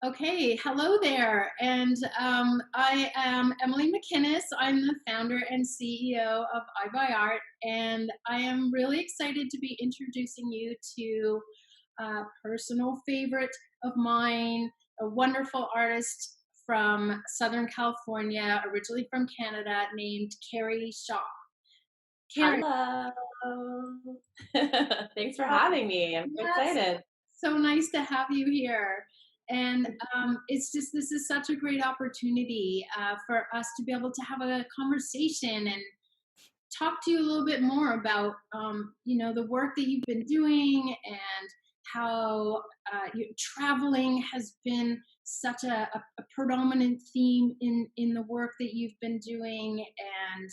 Okay, hello there. And I am Emily McInnes. I'm the founder and CEO of iBuyArt, and I am really excited to be introducing you to a personal favorite of mine, a wonderful artist from Southern California, originally from Canada, named Kerry Shaw. Kerry, Hello. Thanks for oh, having me. I'm so yes, excited. so nice to have you here. And it's just, this is such a great opportunity for us to be able to have a conversation and talk to you a little bit more about, the work that you've been doing and how traveling has been such a predominant theme in the work that you've been doing, and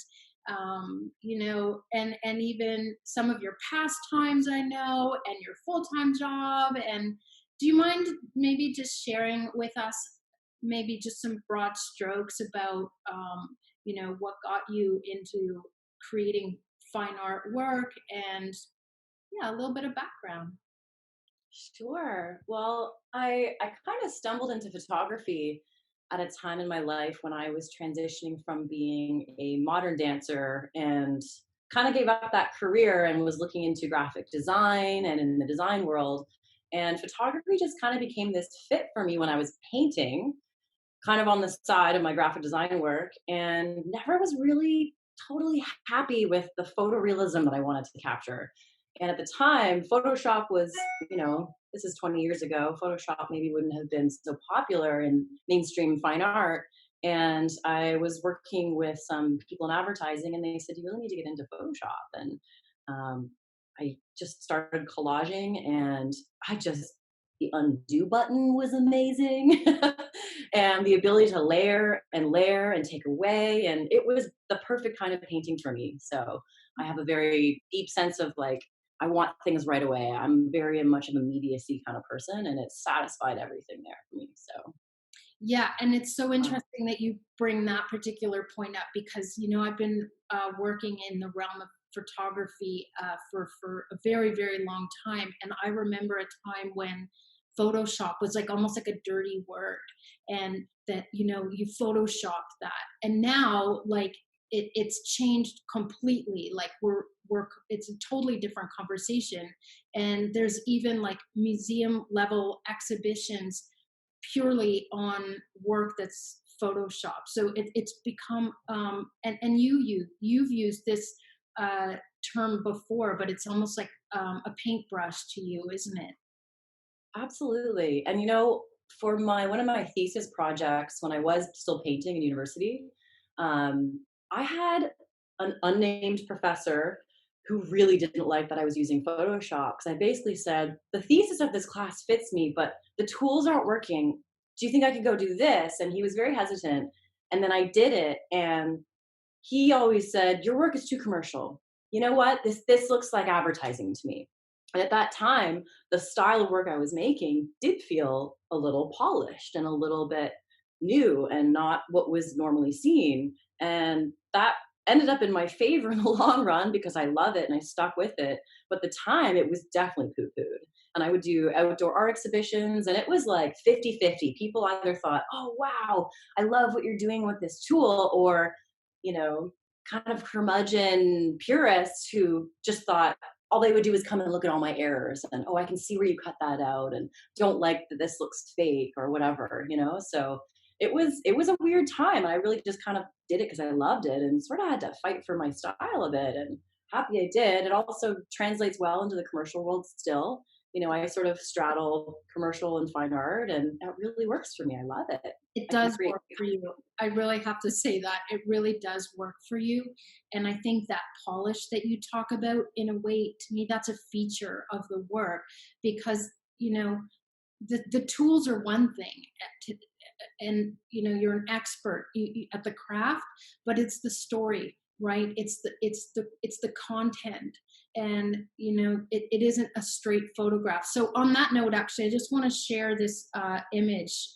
and even some of your pastimes I know, and your full-time job. And do you mind maybe just sharing with us maybe just some broad strokes about what got you into creating fine art work, and yeah, a little bit of background. Sure. Well, I kind of stumbled into photography at a time in my life when I was transitioning from being a modern dancer and kind of gave up that career and was looking into graphic design and in the design world. And photography just kind of became this fit for me when I was painting, kind of on the side of my graphic design work, and never was really totally happy with the photorealism that I wanted to capture. And at the time, Photoshop was, this is 20 years ago, Photoshop maybe wouldn't have been so popular in mainstream fine art. And I was working with some people in advertising, and they said, you really need to get into Photoshop. And I just started collaging, and the undo button was amazing. And the ability to layer and take away. And it was the perfect kind of painting for me. So I have a very deep sense of like, I want things right away. I'm very much of a immediacy kind of person, and it satisfied everything there for me. So, Yeah, and it's so uh, interesting that you bring that particular point up, because I've been working in the realm of photography for a very, very long time, and I remember a time when Photoshop was like almost like a dirty word, and that you photoshopped that, and now like it's changed completely. Like we're it's a totally different conversation, and there's even like museum level exhibitions purely on work that's photoshopped. So it's become and you've used this uh, term before, but it's almost like a paintbrush to you, isn't it? Absolutely. And for my one of my thesis projects when I was still painting in university, I had an unnamed professor who really didn't like that I was using Photoshop, because I basically said, the thesis of this class fits me, but the tools aren't working. Do you think I could go do this? And he was very hesitant. And then I did it, and he always said, your work is too commercial. You know what? This looks like advertising to me. And at that time, the style of work I was making did feel a little polished and a little bit new and not what was normally seen. And that ended up in my favor in the long run because I love it and I stuck with it. But the time, it was definitely poo pooed. And I would do outdoor art exhibitions, and it was like 50-50. People either thought, oh, wow, I love what you're doing with this tool, or, you know, kind of curmudgeon purists who just thought all they would do is come and look at all my errors and, oh, I can see where you cut that out, and don't like that this looks fake or whatever. So it was a weird time, and I really just kind of did it because I loved it and sort of had to fight for my style of it, and happy I did. It also translates well into the commercial world still. I sort of straddle commercial and fine art, and that really works for me. I love it. It I can does create. work for you. I really have to say that it really does work for you. And I think that polish that you talk about, in a way, to me, that's a feature of the work, because you know the tools are one thing, and you're an expert at the craft, but it's the story, right? It's the content, and it isn't a straight photograph. So on that note, actually, I just want to share this image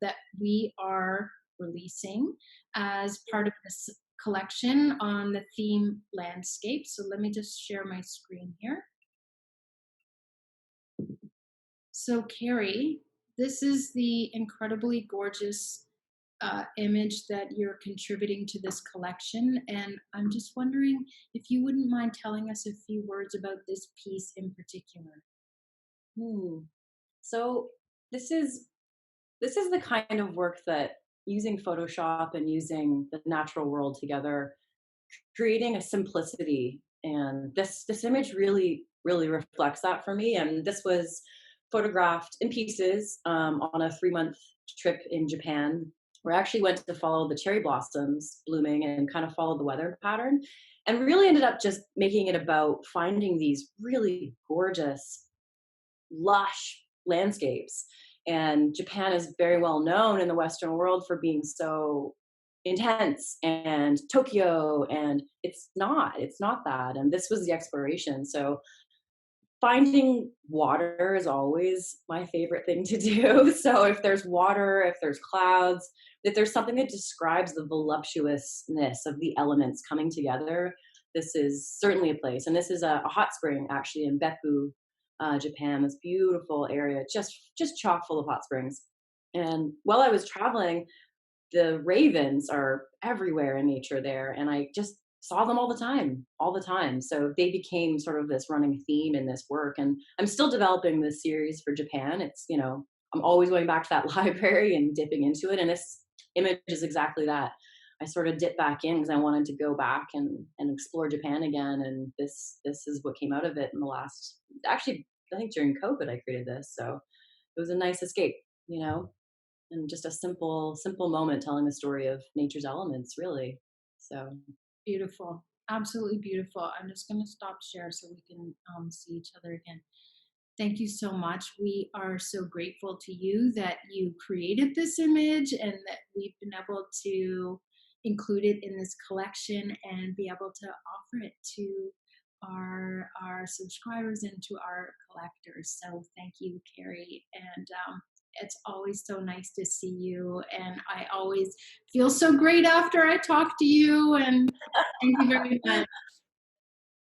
that we are releasing as part of this collection on the theme landscape. So let me just share my screen here. So Kerry, this is the incredibly gorgeous image that you're contributing to this collection. And I'm just wondering if you wouldn't mind telling us a few words about this piece in particular. Hmm. So this is this is the kind of work that using Photoshop and using the natural world together, creating a simplicity, and this image really reflects that for me. And this was photographed in pieces on a 3 month trip in Japan, where I actually went to follow the cherry blossoms blooming and kind of follow the weather pattern, and really ended up just making it about finding these really gorgeous lush landscapes. And Japan is very well known in the Western world for being so intense, and Tokyo, and it's not that. And this was the exploration. So finding water is always my favorite thing to do. So if there's water, if there's clouds, if there's something that describes the voluptuousness of the elements coming together, this is certainly a place. And this is a hot spring actually in Beppu, Japan. This beautiful area, just chock full of hot springs. And while I was traveling, the ravens are everywhere in nature there, and I just saw them all the time. So they became sort of this running theme in this work, and I'm still developing this series for Japan. It's, I'm always going back to that library and dipping into it, and this image is exactly that. I sort of dipped back in because I wanted to go back and explore Japan again, and this is what came out of it in the last, actually, I think during COVID I created this, so it was a nice escape, you know and just a simple moment telling the story of nature's elements, really. So Beautiful. Absolutely beautiful. I'm just going to stop share so we can see each other again. Thank you so much. We are so grateful to you that you created this image and that we've been able to include it in this collection and be able to offer it to our subscribers and to our collectors. So thank you, Kerry. And it's always so nice to see you. And I always feel so great after I talk to you. And thank you very much.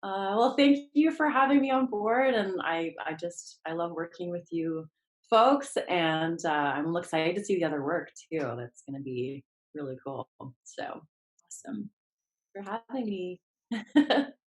well, thank you for having me on board, and I love working with you folks, and I'm excited to see the other work too. That's going to be really cool. So Awesome. for having me.